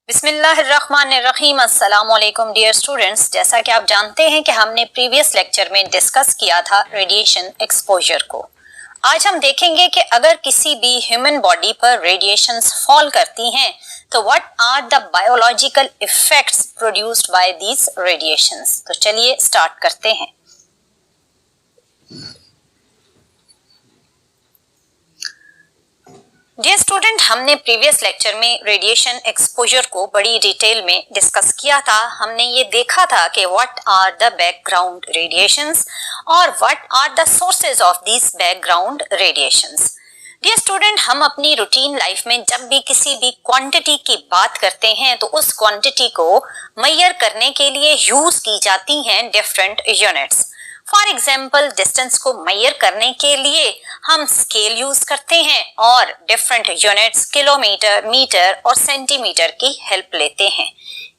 बिस्मिल्लाहिर्रहमानिर्रहीम। अस्सलाम वालेकुम डियर स्टूडेंट्स। जैसा कि आप जानते हैं कि हमने प्रीवियस लेक्चर में डिस्कस किया था रेडिएशन एक्सपोजर को। आज हम देखेंगे कि अगर किसी भी ह्यूमन बॉडी पर रेडिएशंस फॉल करती हैं तो what are the biological effects produced by these radiations. तो चलिए स्टार्ट करते हैं। डियर स्टूडेंट, हमने प्रीवियस लेक्चर में रेडिएशन एक्सपोजर को बड़ी डिटेल में डिस्कस किया था। हमने ये देखा था कि what are the background radiations और what are the sources of this background radiations. Dear student, हम अपनी रूटीन लाइफ में जब भी किसी भी क्वांटिटी की बात करते हैं तो उस क्वांटिटी को मेजर करने के लिए यूज की जाती हैं different units. For example, distance को मेजर करने के लिए हम स्केल यूज करते हैं और डिफरेंट यूनिट्स किलोमीटर, मीटर और सेंटीमीटर की हेल्प लेते हैं।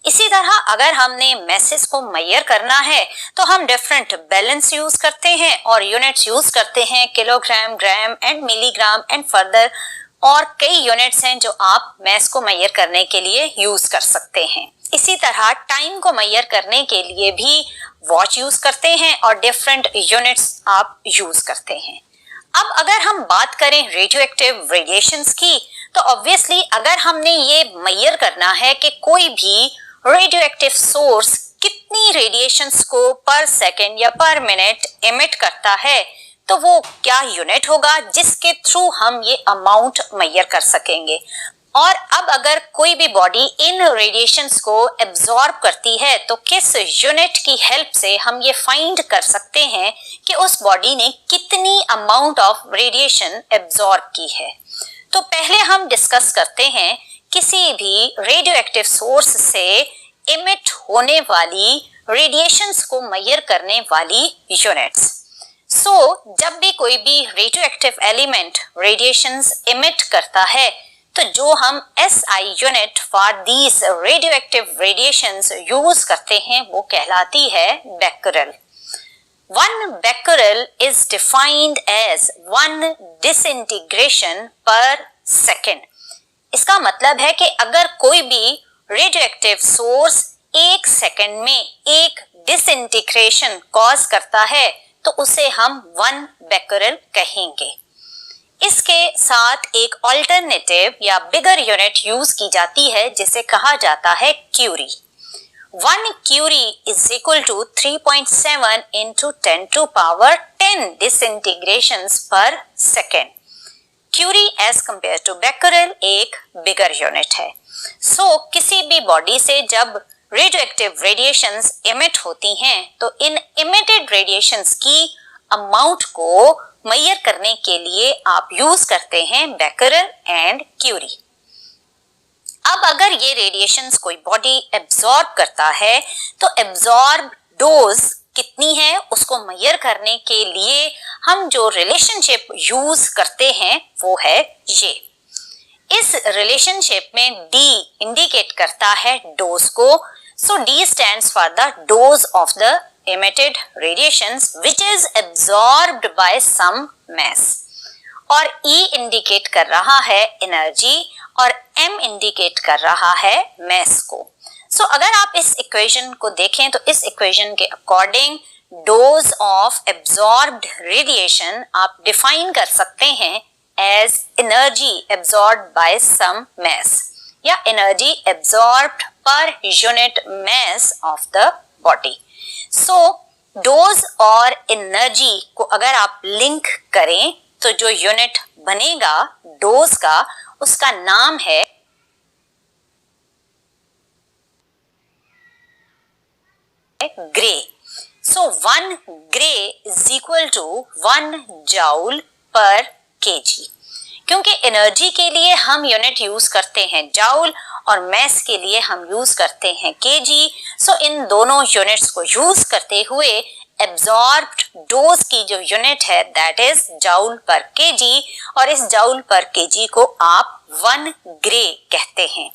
इसी तरह अगर हमने मैसेज को मेजर करना है तो हम डिफरेंट बैलेंस यूज करते हैं और यूनिट्स यूज करते हैं kilogram, gram and milligram and further और कई यूनिट्स हैं जो आप मैस को मेजर करने के लिए यूज कर सकते हैं। इसी तरह टाइम को मेजर करने के लिए भी वॉच यूज करते हैं और डिफरेंट यूनिट्स आप यूज करते हैं। अब अगर हम बात करें रेडियो एक्टिव रेडिएशंस की तो ऑब्वियसली अगर हमने ये मेजर करना है कि कोई भी रेडियो एक्टिव सोर्स कितनी रेडिएशंस को पर सेकेंड या पर मिनट एमिट करता है तो वो क्या यूनिट होगा जिसके थ्रू हम ये अमाउंट मेजर कर सकेंगे। और अब अगर कोई भी बॉडी इन रेडिएशंस को एब्जॉर्ब करती है तो किस यूनिट की हेल्प से हम ये फाइंड कर सकते हैं कि उस बॉडी ने कितनी अमाउंट ऑफ रेडिएशन एब्जॉर्ब की है। तो पहले हम डिस्कस करते हैं किसी भी रेडियो एक्टिव सोर्स से इमिट होने वाली रेडिएशंस को मेजर करने वाली यूनिट्स। जब भी कोई भी radio active element radiations emit करता है तो जो हम SI unit for these radio active radiations use करते हैं वो कहलाती है Becquerel. 1 becquerel is defined as 1 disintegration per second। इसका मतलब है कि अगर कोई भी रेडियो एक्टिव सोर्स 1 सेकेंड में एक डिसइंटीग्रेशन कॉज करता है तो उसे हम 1 becquerel कहेंगे। इसके साथ एक ऑल्टरनेटिव या बिगर यूनिट यूज की जाती है जिसे कहा जाता है Curie. 1 curie is equal to 3.7 into 10 to power 10 disintegrations per second। Curie as compared to becquerel एक बिगर यूनिट है। किसी भी बॉडी से जब रेडियो एक्टिव रेडिएशंस इमिट होती हैं तो इन इमिटेड रेडिएशंस की अमाउंट को मेजर करने के लिए आप यूज करते हैं बेक्रेल एंड क्यूरी। अब अगर ये रेडिएशंस कोई बॉडी एब्जॉर्ब करता है तो एब्जॉर्ब डोज कितनी है उसको मेजर करने के लिए हम जो रिलेशनशिप यूज करते हैं वो है ये। इस रिलेशनशिप में D इंडिकेट करता है डोज को। D stands for the dose of the emitted radiations which is absorbed by some mass और E इंडिकेट कर रहा है एनर्जी और M इंडिकेट कर रहा है mass को। अगर आप इस इक्वेशन को देखें तो इस इक्वेशन के according dose of absorbed radiation आप डिफाइन कर सकते हैं as energy absorbed by some mass या energy absorbed per unit mass of the body. Dose और एनर्जी को अगर आप लिंक करें तो जो यूनिट बनेगा डोज का उसका नाम है grey. 1 grey is equal to 1 joule per kg। क्योंकि एनर्जी के लिए हम यूनिट यूज करते हैं जाउल और मैस के लिए हम यूज करते हैं केजी। इन दोनों यूनिट्स को यूज करते हुए एब्जॉर्ब्ड डोज की जो यूनिट है दैट इज जाउल पर केजी और इस जाउल पर केजी को आप 1 ग्रे कहते हैं।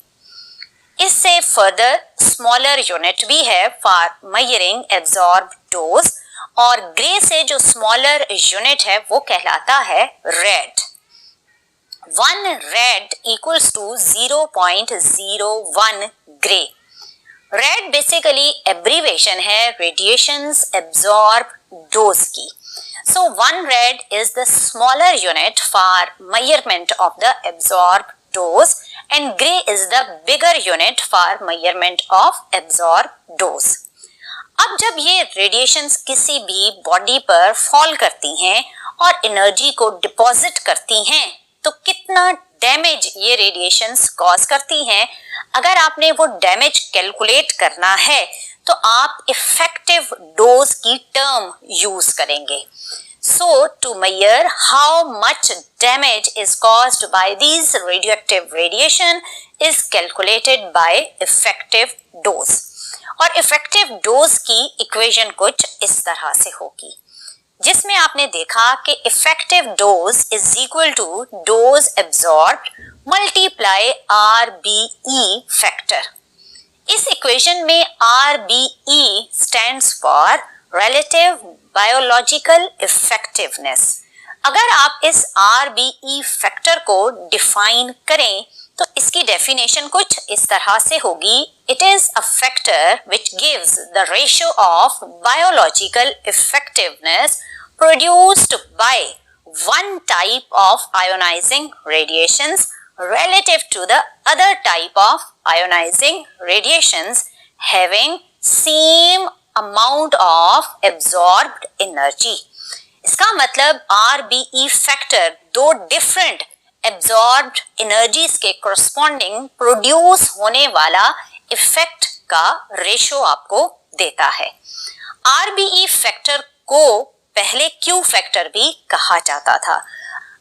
इससे फर्दर स्मॉलर यूनिट भी है फॉर मेजरिंग एब्जॉर्ब्ड डोज और ग्रे से जो स्मॉलर यूनिट है वो कहलाता है red. 1 rad equals to 0.01 grey. Red basically abbreviation है रेडिएशंस एब्जॉर्ब डोज की। So one rad is the smaller unit for measurement of the absorbed dose and gray is the bigger unit for measurement of absorbed dose. अब जब ये radiations किसी भी body पर fall करती हैं और एनर्जी को डिपॉजिट करती हैं तो कितना डैमेज ये रेडिएशंस कॉज करती हैं, अगर आपने वो डैमेज कैलकुलेट करना है तो आप इफेक्टिव डोज की टर्म यूज करेंगे। So to measure how much damage is caused by these radioactive radiation is calculated by effective dose। और effective dose की इक्वेशन कुछ इस तरह से होगी, जिसमें आपने देखा कि effective dose is equal to dose absorbed multiply RBE factor। इस इक्वेशन में RBE stands for relative biological effectiveness. अगर आप इस RBE फैक्टर को डिफाइन करें तो इसकी डेफिनेशन कुछ इस तरह से होगी, it is a factor which gives the ratio of biological effectiveness produced by one type of ionising radiations relative to the other type of ionizing radiations having same amount of absorbed energy। इसका मतलब RBE factor दो different absorbed energies के corresponding produce होने वाला effect का ratio आपको देता है। RBE फैक्टर को पहले Q फैक्टर भी कहा जाता था।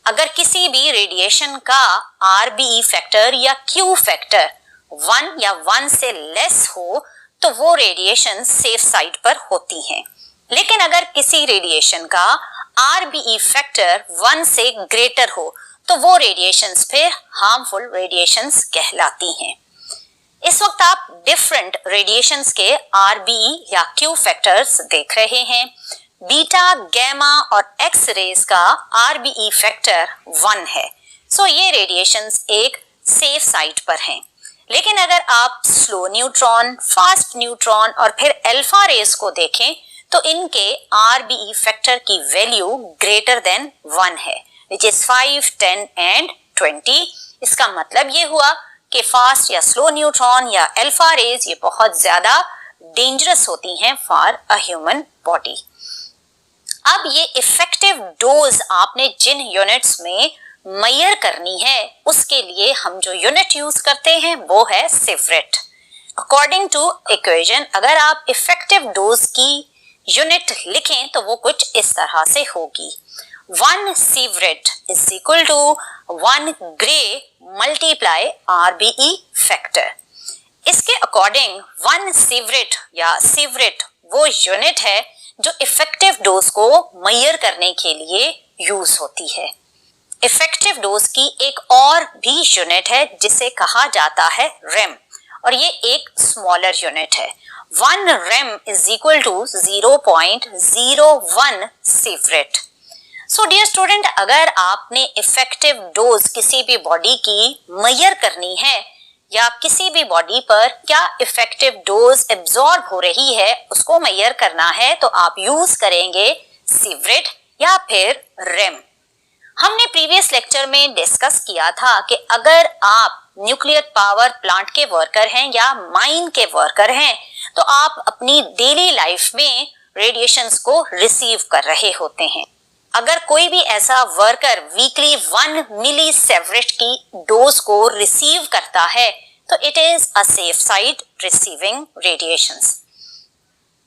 अगर किसी भी रेडिएशन का RBE फैक्टर या Q फैक्टर 1 या 1 से लेस हो तो वो रेडिएशन सेफ साइड पर होती हैं, लेकिन अगर किसी रेडिएशन का RBE फैक्टर 1 से ग्रेटर हो तो वो रेडिएशंस फिर हार्मफुल रेडिएशंस कहलाती हैं। इस वक्त आप डिफरेंट रेडिएशंस के RBE या Q फैक्टर्स देख रहे हैं। बीटा, गैमा और एक्स रेज का RBE फैक्टर 1 है, सो ये रेडिएशंस एक सेफ साइड पर हैं। लेकिन अगर आप स्लो न्यूट्रॉन, फास्ट न्यूट्रॉन और फिर अल्फा रेज को देखें तो इनके RBE फैक्टर की वैल्यू ग्रेटर देन 1 है, विच इज 5, 10 एंड 20। इसका मतलब ये हुआ कि फास्ट या स्लो न्यूट्रॉन या अल्फा रेज ये बहुत ज्यादा डेंजरस होती हैं फॉर अ ह्यूमन बॉडी। अब ये इफेक्टिव डोज आपने जिन यूनिट्स में मेजर करनी है उसके लिए हम जो यूनिट यूज करते हैं वो है सिवरेट। अकॉर्डिंग टू इक्वेशन अगर आप इफेक्टिव डोज की यूनिट लिखें तो वो कुछ इस तरह से होगी, 1 sievert is equal to 1 gray multiply RBE factor. इसके अकॉर्डिंग 1 सिवरेट या सिवरेट वो यूनिट है जो इफेक्टिव डोज को मेजर करने के लिए यूज होती है। इफेक्टिव डोज की एक और भी यूनिट है जिसे कहा जाता है रेम, और ये एक स्मॉलर यूनिट है। 1 rem is equal to 0.01 sievert. So dear student, अगर आपने इफेक्टिव डोज किसी भी बॉडी की मेजर करनी है या किसी भी बॉडी पर क्या इफेक्टिव डोज एब्जॉर्ब हो रही है उसको मेजर करना है तो आप यूज करेंगे सिवरेट या फिर रेम। हमने प्रीवियस लेक्चर में डिस्कस किया था कि अगर आप न्यूक्लियर पावर प्लांट के वर्कर हैं या माइन के वर्कर हैं तो आप अपनी डेली लाइफ में रेडिएशंस को रिसीव कर रहे होते हैं। अगर कोई भी ऐसा वर्कर वीकली 1 मिली सिवरेट की डोज को रिसीव करता है तो it is a safe side receiving radiations.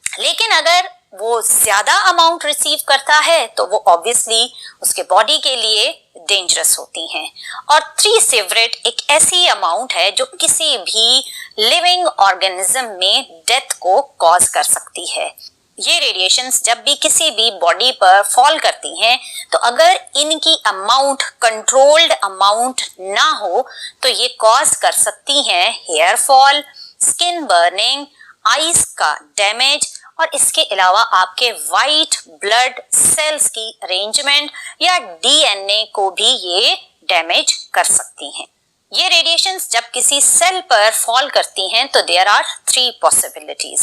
लेकिन अगर वो ज्यादा अमाउंट रिसीव करता है तो वो ऑब्वियसली उसके बॉडी के लिए डेंजरस होती हैं। और 3 सिवरेट एक ऐसी अमाउंट है जो किसी भी लिविंग ऑर्गेनिज्म में डेथ को कॉज कर सकती है। ये रेडिएशंस जब भी किसी भी बॉडी पर फॉल करती हैं तो अगर इनकी अमाउंट कंट्रोल्ड अमाउंट ना हो तो ये कॉज कर सकती हैं hair fall, skin burning, eyes का डैमेज और इसके अलावा आपके वाइट ब्लड सेल्स की अरेंजमेंट या DNA को भी ये डैमेज कर सकती हैं। ये रेडिएशंस जब किसी सेल पर फॉल करती हैं तो there are 3 possibilities.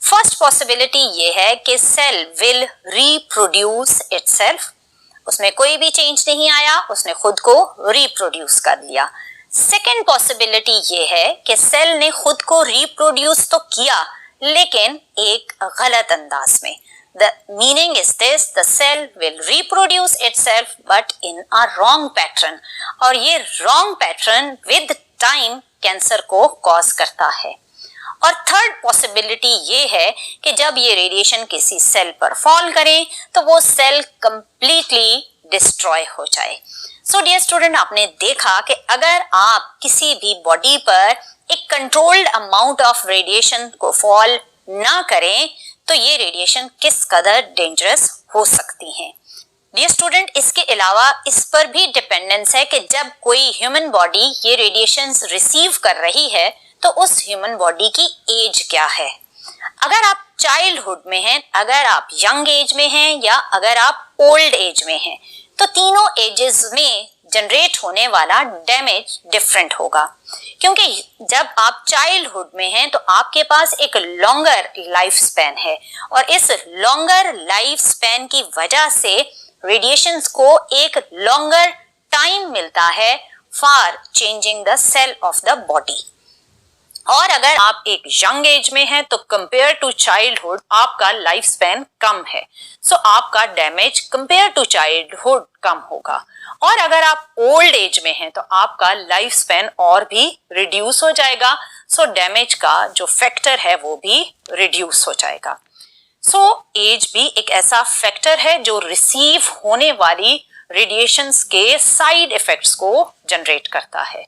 First possibility ये है कि सेल विल रिप्रोड्यूस इटसेल्फ, उसमें कोई भी चेंज नहीं आया, उसने खुद को रिप्रोड्यूस कर लिया। सेकेंड पॉसिबिलिटी ये है कि सेल ने खुद को रिप्रोड्यूस तो किया लेकिन एक गलत अंदाज में। The meaning is this: the cell will reproduce itself but in a wrong pattern, और ये wrong pattern with time cancer को कॉज करता है। और थर्ड पॉसिबिलिटी ये है कि जब ये रेडिएशन किसी सेल पर फॉल करे तो वो सेल कंप्लीटली डिस्ट्रॉय हो जाए। सो डियर स्टूडेंट, आपने देखा कि अगर आप किसी भी बॉडी पर एक कंट्रोल्ड अमाउंट ऑफ रेडिएशन को फॉल ना करें तो ये रेडिएशन किस कदर डेंजरस हो सकती हैं। डियर स्टूडेंट, इसके अलावा इस पर भी डिपेंडेंस है कि जब कोई ह्यूमन बॉडी ये रेडिएशंस रिसीव कर रही है तो उस ह्यूमन बॉडी की एज क्या है। अगर आप चाइल्डहुड में हैं, अगर आप यंग एज में हैं या अगर आप ओल्ड एज में हैं, तो तीनों एजेस में जनरेट होने वाला डैमेज डिफरेंट होगा। क्योंकि जब आप चाइल्डहुड में हैं तो आपके पास एक लॉन्गर लाइफ स्पैन है और इस लॉन्गर लाइफ स्पैन की वजह से रेडिएशंस को एक लॉन्गर टाइम मिलता है for changing the cell of the body. और अगर आप एक यंग एज में हैं तो कंपेयर टू चाइल्डहुड आपका लाइफ स्पैन कम है, सो आपका डैमेज कंपेयर टू चाइल्डहुड कम होगा। और अगर आप ओल्ड एज में हैं तो आपका लाइफ स्पैन और भी रिड्यूस हो जाएगा, सो डैमेज का जो फैक्टर है वो भी रिड्यूस हो जाएगा। सो एज भी एक ऐसा फैक्टर है जो रिसीव होने वाली रेडिएशंस के साइड इफेक्ट्स को जनरेट करता है।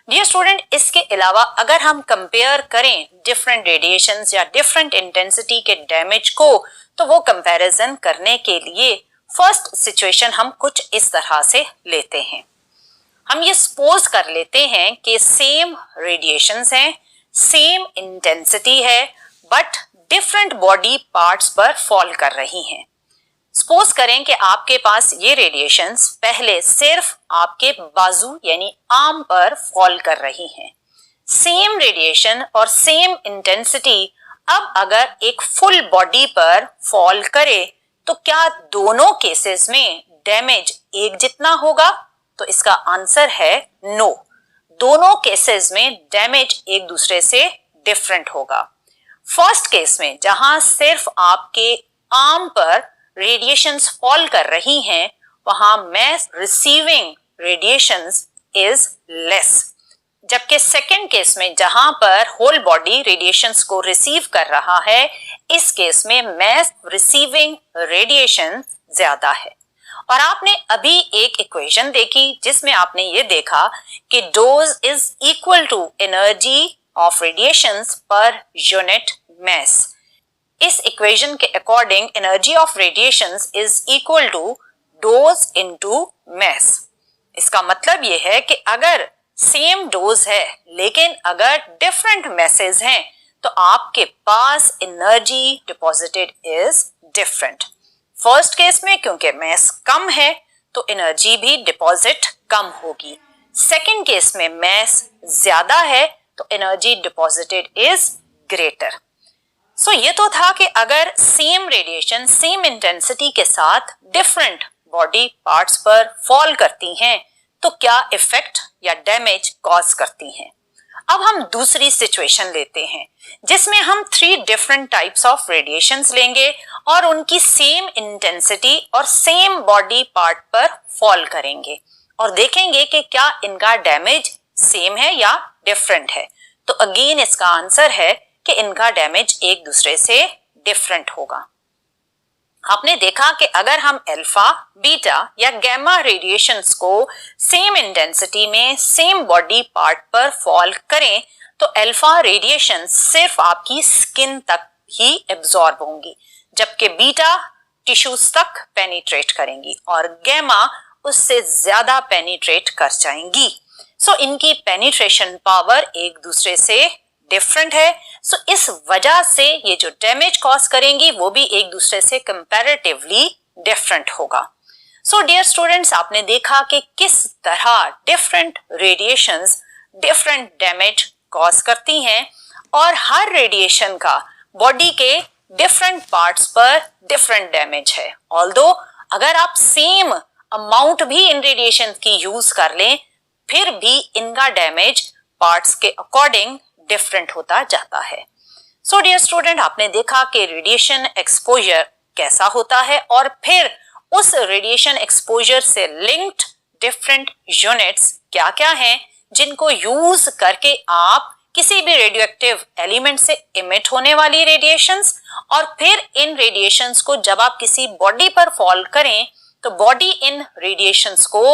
डियर स्टूडेंट, इसके अलावा अगर हम कंपेयर करें डिफरेंट रेडिएशंस या डिफरेंट इंटेंसिटी के डैमेज को तो वो कंपैरिजन करने के लिए फर्स्ट सिचुएशन हम कुछ इस तरह से लेते हैं। हम ये सपोज कर लेते हैं कि सेम रेडिएशंस हैं, सेम इंटेंसिटी है, बट डिफरेंट बॉडी पार्ट्स पर फॉल कर रही हैं। सपोज करें कि आपके पास ये रेडिएशंस पहले सिर्फ आपके बाजू यानी आर्म पर फॉल कर रही हैं। सेम रेडिएशन और सेम इंटेंसिटी अब अगर एक फुल बॉडी पर फॉल करे तो क्या दोनों केसेस में डैमेज एक जितना होगा? तो इसका आंसर है नो, दोनों केसेस में डैमेज एक दूसरे से डिफरेंट होगा। फर्स्ट केस में जहां सिर्फ आपके आर्म पर रेडिएशंस फॉल कर रही हैं वहां mass receiving radiations is less, जबकि सेकेंड केस में जहां पर होल बॉडी रेडिएशंस को रिसीव कर रहा है इस केस में मैस रिसीविंग रेडिएशन ज्यादा है। और आपने अभी एक इक्वेशन देखी जिसमें आपने ये देखा कि dose is equal to energy of radiations per unit mass. इस इक्वेशन के according energy of radiations is equal to dose into mass. इसका मतलब यह है कि अगर सेम डोज है लेकिन अगर डिफरेंट मैसेज हैं तो आपके पास energy deposited is different. First case में क्योंकि मैस कम है तो एनर्जी भी डिपॉजिट कम होगी, सेकेंड केस में मैस ज्यादा है तो एनर्जी डिपॉजिटेड इज ग्रेटर। सो ये तो था कि अगर सेम रेडिएशन सेम इंटेंसिटी के साथ डिफरेंट बॉडी पार्ट्स पर फॉल करती हैं तो क्या इफेक्ट या डैमेज कॉज करती हैं। अब हम दूसरी सिचुएशन लेते हैं जिसमें हम 3 डिफरेंट टाइप्स ऑफ रेडिएशंस लेंगे और उनकी सेम इंटेंसिटी और सेम बॉडी पार्ट पर फॉल करेंगे और देखेंगे कि क्या इनका डैमेज सेम है या डिफरेंट है। तो अगेन इसका आंसर है कि इनका डैमेज एक दूसरे से डिफरेंट होगा। आपने देखा कि अगर हम अल्फा, बीटा या गामा रेडिएशंस को सेम इंटेंसिटी में सेम बॉडी पार्ट पर फॉल करें तो अल्फा रेडिएशन सिर्फ आपकी स्किन तक ही एब्जॉर्ब होंगी, जबकि बीटा टिश्यूज तक पेनिट्रेट करेंगी और गामा उससे ज्यादा पेनिट्रेट कर जाएंगी। सो इनकी पेनिट्रेशन पावर एक दूसरे से डिफरेंट है। सो इस वजह से ये जो डैमेज कॉज करेंगी वो भी एक दूसरे से कंपैरेटिवली डिफरेंट होगा। सो डियर स्टूडेंट्स, आपने देखा कि किस तरह different radiations different damage cause करती हैं और हर रेडिएशन का बॉडी के डिफरेंट पार्ट्स पर डिफरेंट डैमेज है। ऑल्दो अगर आप सेम अमाउंट भी इन रेडिएशन की यूज कर लें, फिर भी इनका डैमेज पार्ट्स के अकॉर्डिंग डिफरेंट होता जाता है। सो डियर स्टूडेंट, आपने देखा कि रेडिएशन एक्सपोजर कैसा होता है और फिर उस रेडिएशन एक्सपोजर से लिंक्ड डिफरेंट यूनिट्स क्या क्या हैं जिनको यूज करके आप किसी भी रेडियोएक्टिव एलिमेंट से इमिट होने वाली रेडिएशंस और फिर इन रेडिएशंस को जब आप किसी बॉडी पर फॉल करें तो बॉडी इन रेडिएशंस को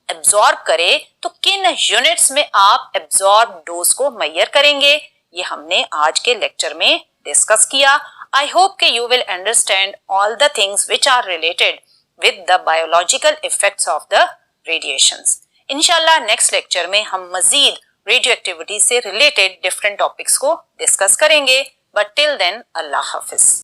एब्जॉर्ब करे, तो किन यूनिट्स में आप एब्जॉर्ब डोज को मेजर करेंगे, ये हमने आज के लेक्चर में डिस्कस किया। आई होप कि you will understand all the things which are related with the biological effects of the radiations. इंशाल्लाह नेक्स्ट लेक्चर में हम मजीद रेडियो एक्टिविटी से रिलेटेड डिफरेंट टॉपिक्स को डिस्कस करेंगे। बट टिल देन, अल्लाह हाफिज।